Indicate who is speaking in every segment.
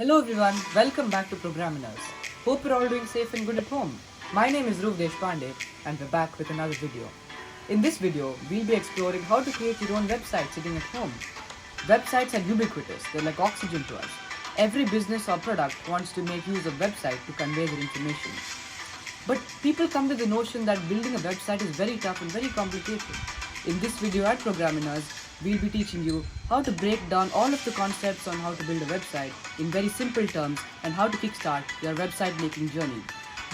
Speaker 1: Hello everyone, welcome back to Programminers. Hope you're all doing safe and good at home. My name is Dhruv Deshpande and we're back with another video. In this video, we'll be exploring how to create your own website sitting at home. Websites are ubiquitous, they're like oxygen to us. Every business or product wants to make use of website to convey their information. But people come to the notion that building a website is very tough and very complicated. In this video at Programminers, we'll be teaching you how to break down all of the concepts on how to build a website in very simple terms and how to kickstart your website making journey.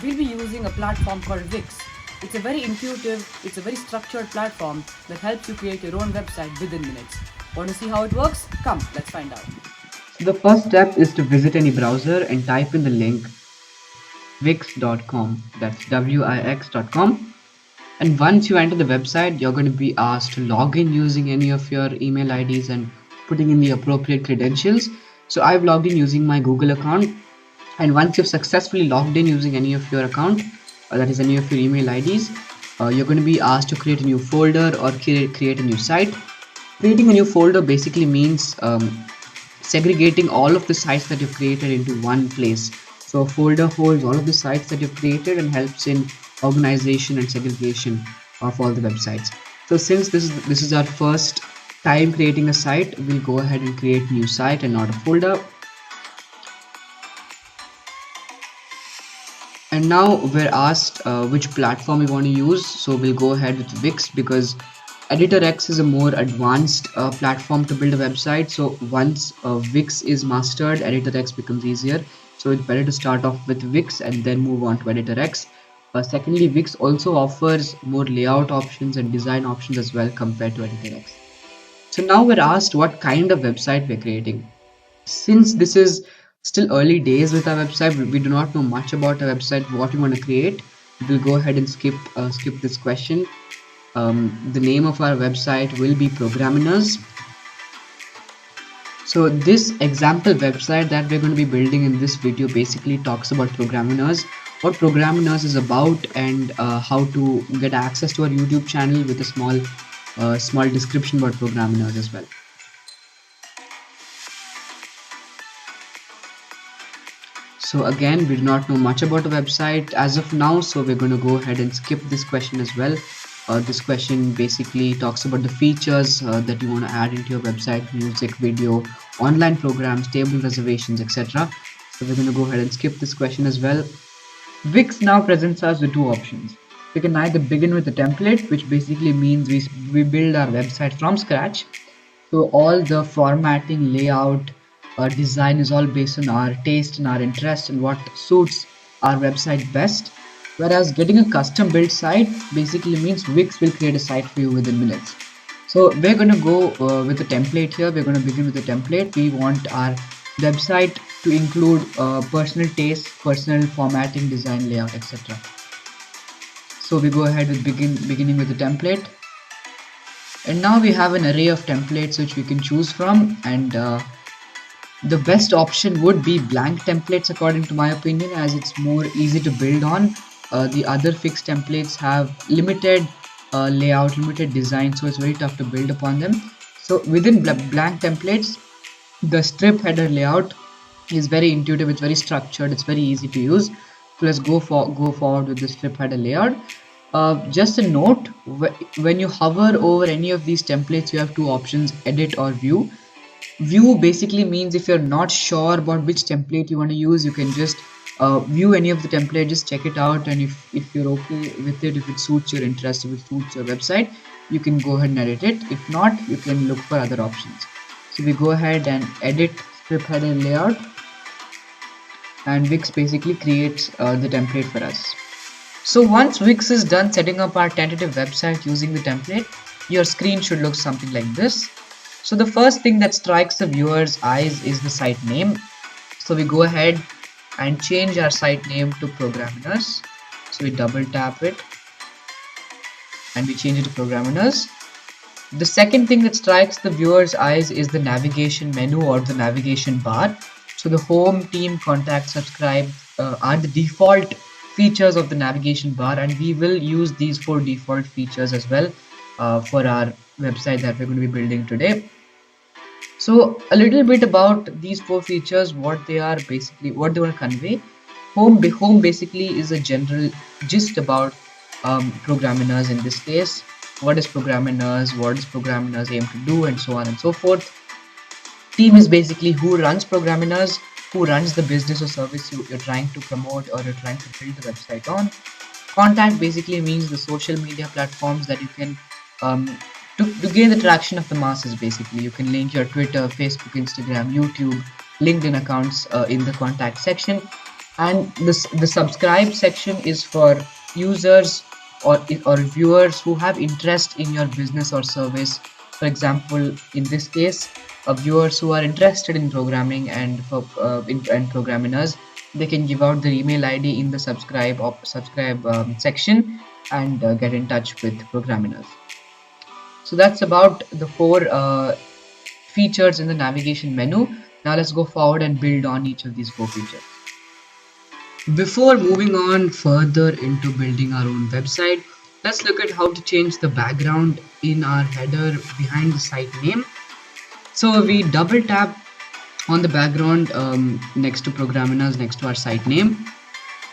Speaker 1: We'll be using a platform called Wix. It's a very intuitive, it's a very structured platform that helps you create your own website within minutes. Want to see how it works? Come, let's find out.
Speaker 2: So the first step is to visit any browser and type in the link wix.com. That's wix.com. And once you enter the website, you're going to be asked to log in using any of your email IDs and putting in the appropriate credentials. So I've logged in using my Google account. And once you've successfully logged in using any of your account, that is any of your email IDs, you're going to be asked to create a new folder or create a new site. Creating a new folder basically means segregating all of the sites that you've created into one place. So a folder holds all of the sites that you've created and helps in organization and segregation of all the websites. So since this is our first time creating a site, we'll go ahead and create a new site and not a folder. And now we're asked which platform we want to use. So we'll go ahead with Wix because Editor X is a more advanced platform to build a website. So once Wix is mastered, Editor X becomes easier. So it's better to start off with Wix and then move on to Editor X. Secondly, Wix also offers more layout options and design options as well compared to Editor X. So now we're asked what kind of website we're creating. Since this is still early days with our website, we do not know much about our website, what we want to create. We'll go ahead and skip this question. The name of our website will be Programminers. So this example website that we're going to be building in this video basically talks about Programminers, what Programminers is about, and how to get access to our YouTube channel with a small description about Programminers as well. So again, we do not know much about the website as of now, so we're going to go ahead and skip this question as well. This question basically talks about the features that you want to add into your website: music, video, online programs, table reservations, etc. So we're going to go ahead and skip this question as well. Wix now presents us with two options. We can either begin with a template, which basically means we build our website from scratch. So all the formatting, layout, design is all based on our taste and our interest and what suits our website best. Whereas getting a custom built site basically means Wix will create a site for you within minutes. So we're going to go with a template here. We're going to begin with a template. We want our website to include personal taste, personal formatting, design, layout, etc. So we go ahead with beginning with the template. And now we have an array of templates which we can choose from, and the best option would be blank templates according to my opinion, as it's more easy to build on. The other fixed templates have limited layout, limited design, so it's very tough to build upon them. So within blank templates, the strip header layout is very intuitive, it's very structured, it's very easy to use. So let's go forward with the strip header layout. Just a note, when you hover over any of these templates, you have two options: edit or view. View basically means if you're not sure about which template you want to use, you can just view any of the template, just check it out, and if you're okay with it, if it suits your interest, if it suits your website, you can go ahead and edit it. If not, you can look for other options. So we go ahead and edit strip header layout, and Wix basically creates the template for us. So once Wix is done setting up our tentative website using the template, your screen should look something like this. So the first thing that strikes the viewer's eyes is the site name. So we go ahead and change our site name to Programminers. So we double tap it and we change it to Programminers. The second thing that strikes the viewer's eyes is the navigation menu or the navigation bar. So the home, team, contact, subscribe are the default features of the navigation bar, and we will use these 4 default features as well for our website that we're going to be building today. So a little bit about these four features, what they are basically, what they want to convey. Home basically is a general gist about Programminers in this case. What is Programminers? What does Programminers aim to do, and so on and so forth. Team is basically who runs Programminers, who runs the business or service you're trying to promote or you're trying to build the website on. Contact basically means the social media platforms that you can um, to gain the traction of the masses. Basically, you can link your Twitter, Facebook, Instagram, YouTube, LinkedIn accounts in the contact section, and the subscribe section is for users or viewers who have interest in your business or service. For example, in this case, viewers who are interested in programming and programmers, they can give out their email ID in the subscribe section and get in touch with Programminers. So that's about the four features in the navigation menu. Now let's go forward and build on each of these four features. Before moving on further into building our own website, let's look at how to change the background in our header behind the site name. So we double tap on the background next to Programminers, next to our site name.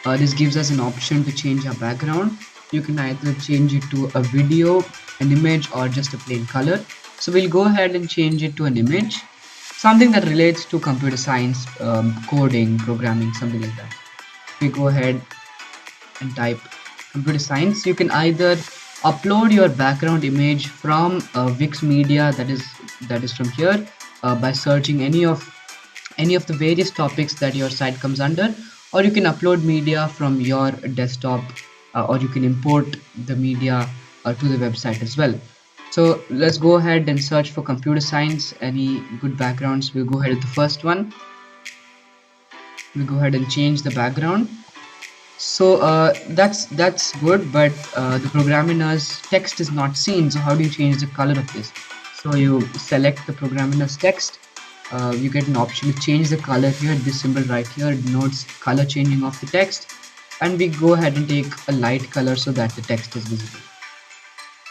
Speaker 2: This gives us an option to change our background. You can either change it to a video, an image, or just a plain color. So we'll go ahead and change it to an image, something that relates to computer science, coding, programming, something like that. We go ahead and type computer science. You can either upload your background image from Wix Media, that is from here, by searching any of the various topics that your site comes under, or you can upload media from your desktop, or you can import the media to the website as well. So let's go ahead and search for computer science. Any good backgrounds? We'll go ahead with the first one. We go ahead and change the background. So that's good, but the Programminers text is not seen. So how do you change the color of this? So you select the Programminers text. You get an option to change the color here. This symbol right here denotes color changing of the text, and we go ahead and take a light color so that the text is visible.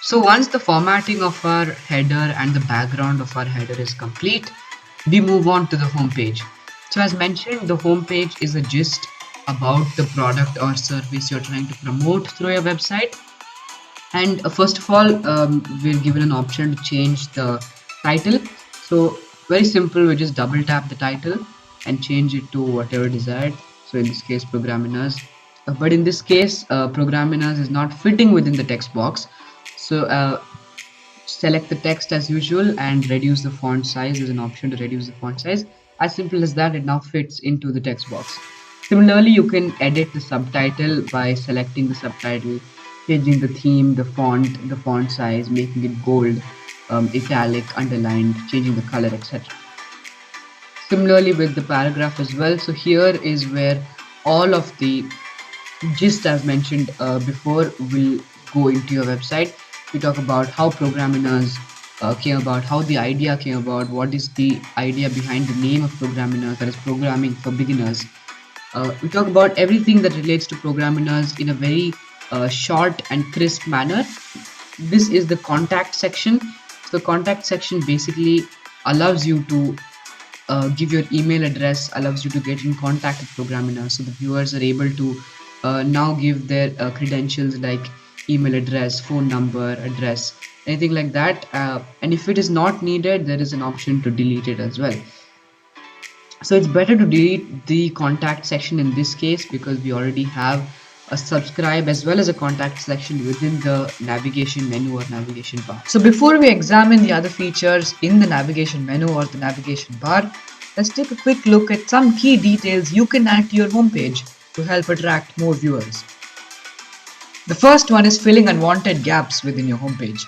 Speaker 2: So once the formatting of our header and the background of our header is complete, we move on to the home page. So as mentioned, the home page is a gist about the product or service you're trying to promote through your website. And first of all, we're given an option to change the title. So very simple, we just double tap the title and change it to whatever desired. So in this case, Programminers. But in this case, Programminers is not fitting within the text box. So select the text as usual and reduce the font size. There's an option to reduce the font size. As simple as that, it now fits into the text box. Similarly, you can edit the subtitle by selecting the subtitle, changing the theme, the font size, making it bold, italic, underlined, changing the color, etc. Similarly with the paragraph as well. So here is where all of the gist as mentioned before will go into your website. We talk about how Programminers came about, how the idea came about, what is the idea behind the name of Programminers, that is programming for beginners. We talk about everything that relates to Programminers in a very short and crisp manner. This is the contact section. So the contact section basically allows you to give your email address, allows you to get in contact with Programminers. So the viewers are able to now give their credentials like email address, phone number, address, anything like that. And if it is not needed, there is an option to delete it as well. So it's better to delete the contact section in this case because we already have a subscribe as well as a contact section within the navigation menu or navigation bar. So before we examine the other features in the navigation menu or the navigation bar, let's take a quick look at some key details you can add to your homepage to help attract more viewers. The first one is filling unwanted gaps within your homepage.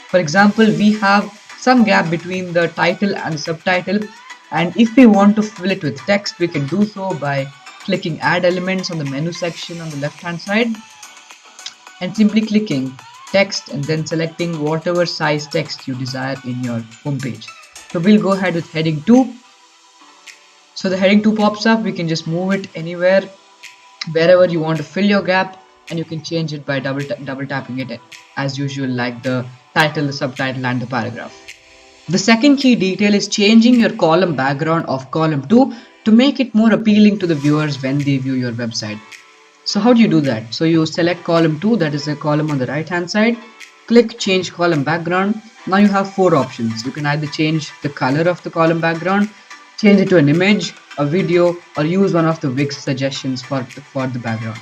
Speaker 2: For example, we have some gap between the title and the subtitle, and if we want to fill it with text, we can do so by clicking add elements on the menu section on the left hand side and simply clicking text and then selecting whatever size text you desire in your homepage. So we'll go ahead with heading 2. So the heading 2 pops up. We can just move it anywhere, wherever you want to fill your gap, and you can change it by double tapping it as usual, like the title, the subtitle, and the paragraph. The second key detail is changing your column background of column 2 to make it more appealing to the viewers when they view your website. So how do you do that? So you select column 2, that is a column on the right hand side, click change column background. Now you have four options. You can either change the color of the column background, change it to an image, a video, or use one of the Wix suggestions for the background.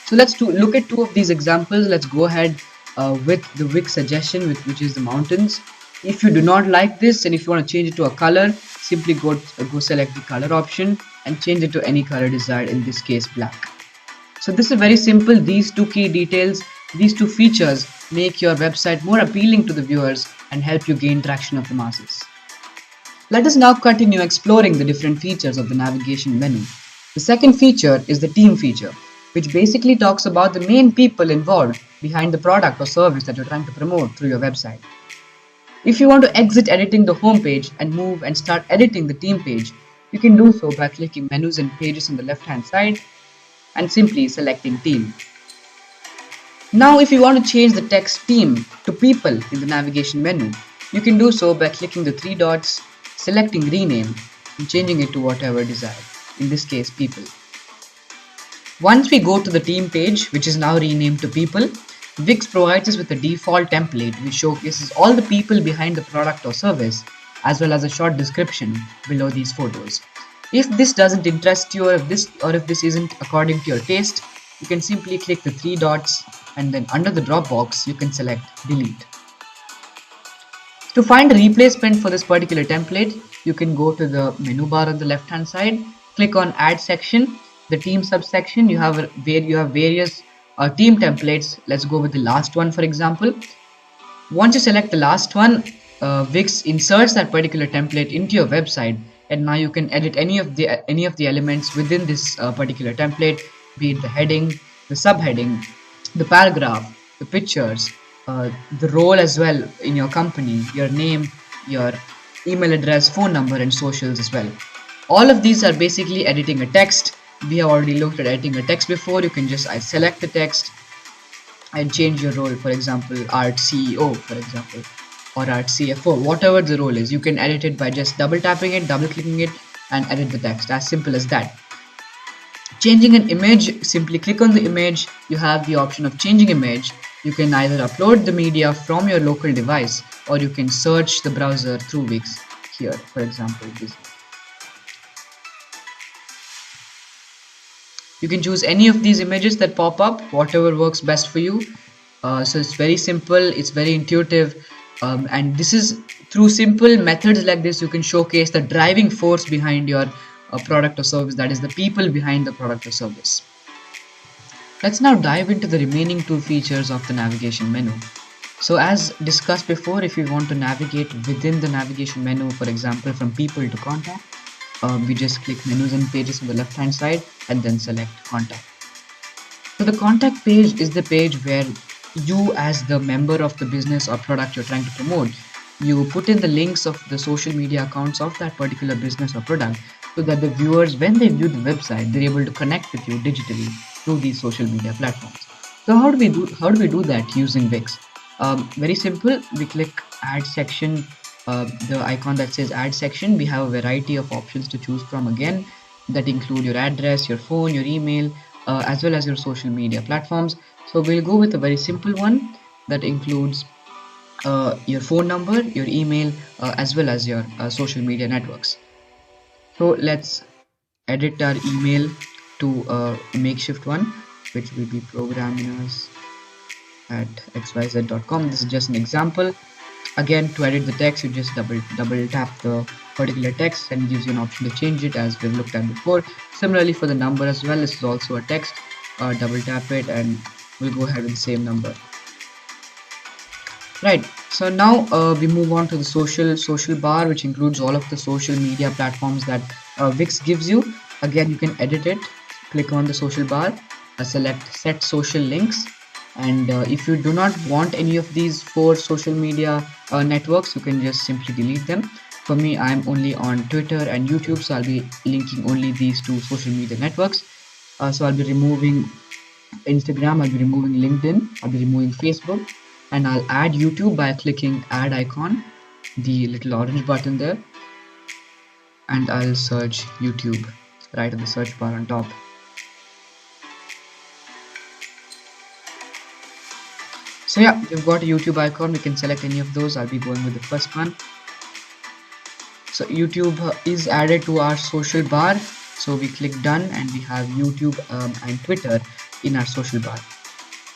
Speaker 2: So let's look at two of these examples. Let's go ahead with the Wix suggestion, which is the mountains. If you do not like this and if you want to change it to a color, simply go select the color option and change it to any color desired, in this case black. So this is very simple. These two key details, these two features make your website more appealing to the viewers and help you gain traction of the masses. Let us now continue exploring the different features of the navigation menu. The second feature is the team feature, which basically talks about the main people involved behind the product or service that you're trying to promote through your website. If you want to exit editing the home page and move and start editing the team page, you can do so by clicking menus and pages on the left hand side and simply selecting team. Now if you want to change the text team to people in the navigation menu, you can do so by clicking the three dots, selecting rename and changing it to whatever desired, in this case people. Once we go to the team page, which is now renamed to people, Wix provides us with a default template which showcases all the people behind the product or service, as well as a short description below these photos. If this doesn't interest you, or if this isn't according to your taste, you can simply click the three dots and then under the drop box you can select delete. To find a replacement for this particular template, you can go to the menu bar on the left hand side, click on add section, the team subsection. You have various team templates. Let's go with the last one, for example. Once you select the last one, Wix inserts that particular template into your website, and now you can edit any of the elements within this particular template, be it the heading, the subheading, the paragraph, the pictures, the role as well in your company, your name, your email address, phone number, and socials as well. All of these are basically editing a text. We have already looked at editing a text before. You can just select the text and change your role, for example art CEO, for example, or art CFO, whatever the role is. You can edit it by just double tapping it, double clicking it, and edit the text, as simple as that. Changing an image, simply click on the image. You have the option of changing image. You can either upload the media from your local device, or you can search the browser through Wix here, for example this. You can choose any of these images that pop up, whatever works best for you. So it's very simple, it's very intuitive, and this is through simple methods like this you can showcase the driving force behind your product or service, that is the people behind the product or service. Let's now dive into the remaining two features of the navigation menu. So as discussed before, if you want to navigate within the navigation menu, for example from people to contact, we just click menus and pages on the left hand side and then select contact. So the contact page is the page where you, as the member of the business or product you're trying to promote, you put in the links of the social media accounts of that particular business or product, so that the viewers, when they view the website, they're able to connect with you digitally through these social media platforms. So how do we do that using Wix? Very simple. We click add section, the icon that says add section. We have a variety of options to choose from, again, that include your address, your phone, your email, as well as your social media platforms. So we'll go with a very simple one that includes your phone number, your email, as well as your social media networks. So let's edit our email to a makeshift one, which will be programminers@xyz.com. This is just an example. Again, to edit the text, you just double tap the particular text and it gives you an option to change it, as we've looked at before. Similarly for the number as well, this is also a text. Double tap it and we'll go ahead with the same number. Right, so now we move on to the social bar, which includes all of the social media platforms that Wix gives you. Again, you can edit it. Click on the social bar, select set social links, and if you do not want any of these 4 social media networks, you can just simply delete them. For me, I'm only on Twitter and YouTube, so I'll be linking only these 2 social media networks. So I'll be removing Instagram, I'll be removing LinkedIn, I'll be removing Facebook, and I'll add YouTube by clicking add icon. the little orange button there, and I'll search YouTube right at the search bar on top. So yeah, we've got a YouTube icon. We can select any of those. I'll be going with the first one. So YouTube is added to our social bar. So we click done and we have YouTube and Twitter in our social bar.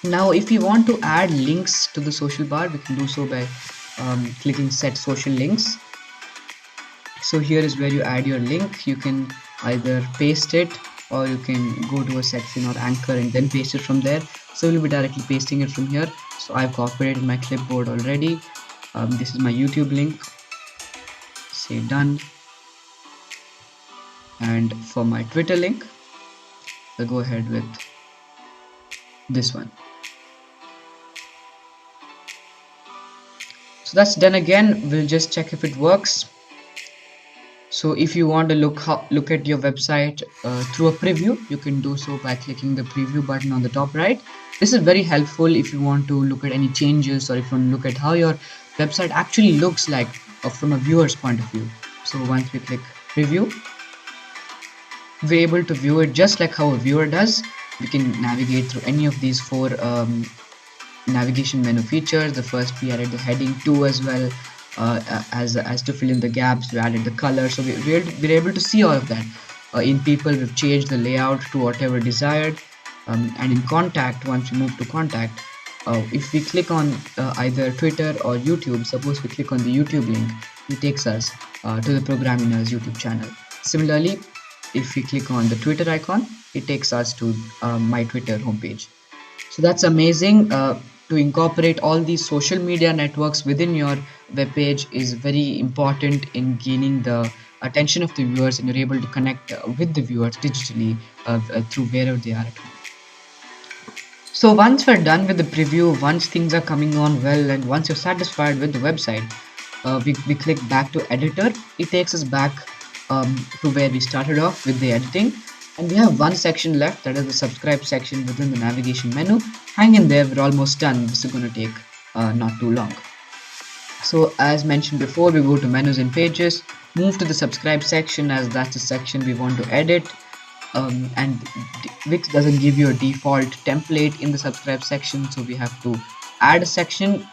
Speaker 2: Now if we want to add links to the social bar, we can do so by clicking set social links. So here is where you add your link. You can either paste it or you can go to a section or anchor and then paste it from there. So we'll be directly pasting it from here. So I've copied it in my clipboard already. This is my YouTube link. Say done. And for my Twitter link, I'll go ahead with this one. So that's done. Again, we'll just check if it works. So if you want to look at your website through a preview, you can do so by clicking the preview button on the top right. This is very helpful if you want to look at any changes or if you want to look at how your website actually looks like from a viewer's point of view. So once we click preview, we're able to view it just like how a viewer does. We can navigate through any of these four navigation menu features. The first, we added the heading 2 as well, as to fill in the gaps. We added the color, so we're able to see all of that. In people, we've changed the layout to whatever desired, and in contact, once we move to contact, if we click on either Twitter or YouTube, suppose we click on the YouTube link, it takes us to the Programminers YouTube channel. Similarly, if we click on the Twitter icon, it takes us to my Twitter homepage. So that's amazing. To incorporate all these social media networks within your web page is very important in gaining the attention of the viewers, and you're able to connect with the viewers digitally through wherever they are at home. So once we're done with the preview, once things are coming on well, and once you're satisfied with the website, we click back to editor. It takes us back to where we started off with the editing, and we have one section left, that is the subscribe section within the navigation menu. Hang in there, we're almost done. This is going to take not too long. So as mentioned before, we go to menus and pages, move to the subscribe section, as that's the section we want to edit. And Wix doesn't give you a default template in the subscribe section, so we have to add a section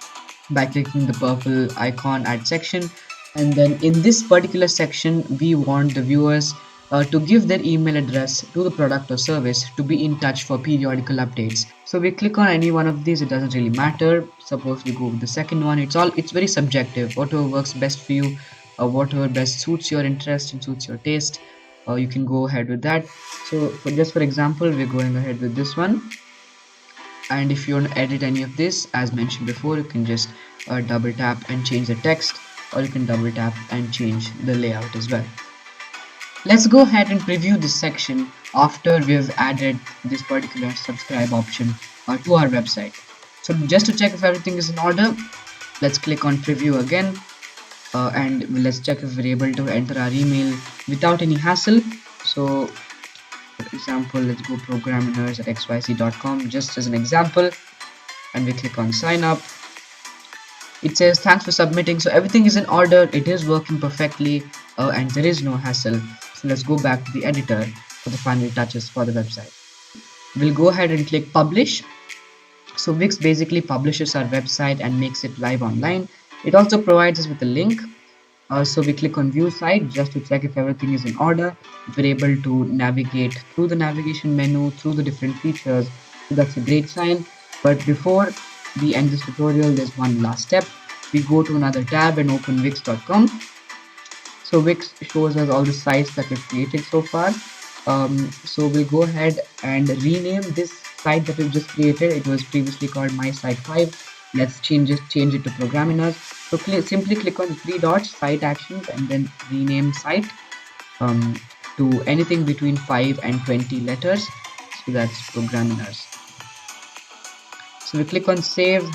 Speaker 2: by clicking the purple icon, add section. And then in this particular section, we want the viewers to give their email address to the product or service to be in touch for periodical updates. So we click on any one of these, it doesn't really matter. Suppose we go with the second one. It's very subjective, whatever works best for you, whatever best suits your interest and suits your taste, you can go ahead with that. So for example, we're going ahead with this one. And if you want to edit any of this, as mentioned before, you can just double tap and change the text, or you can double tap and change the layout as well. Let's go ahead and preview this section after we've added this particular subscribe option to our website. So just to check if everything is in order, let's click on preview again, and let's check if we're able to enter our email without any hassle. So for example, let's go programminers@xyz.com just as an example, and we click on sign up. It says thanks for submitting, so everything is in order, it is working perfectly, and there is no hassle. So let's go back to the editor for the final touches for the website. We'll go ahead and click publish. So Wix basically publishes our website and makes it live online. It also provides us with a link. So we click on view site just to check if everything is in order. We're able to navigate through the navigation menu, through the different features. So that's a great sign. But before we end this tutorial, there's one last step. We go to another tab and open wix.com. So Wix shows us all the sites that we've created so far. So we'll go ahead and rename this site that we've just created. It was previously called My Site 5. Let's change it to Programminers. So simply click on the three dots, site actions, and then rename site to anything between 5 and 20 letters. So that's Programminers. So we click on save,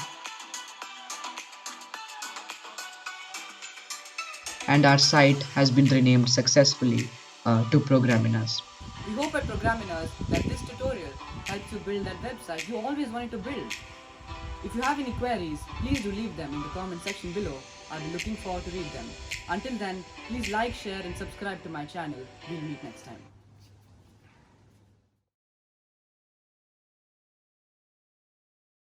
Speaker 2: and our site has been renamed successfully to Programminers.
Speaker 1: We hope at Programminers that this tutorial helps you build that website you always wanted to build. If you have any queries, please do leave them in the comment section below. I'll be looking forward to read them. Until then, please like, share and subscribe to my channel. We'll meet next time.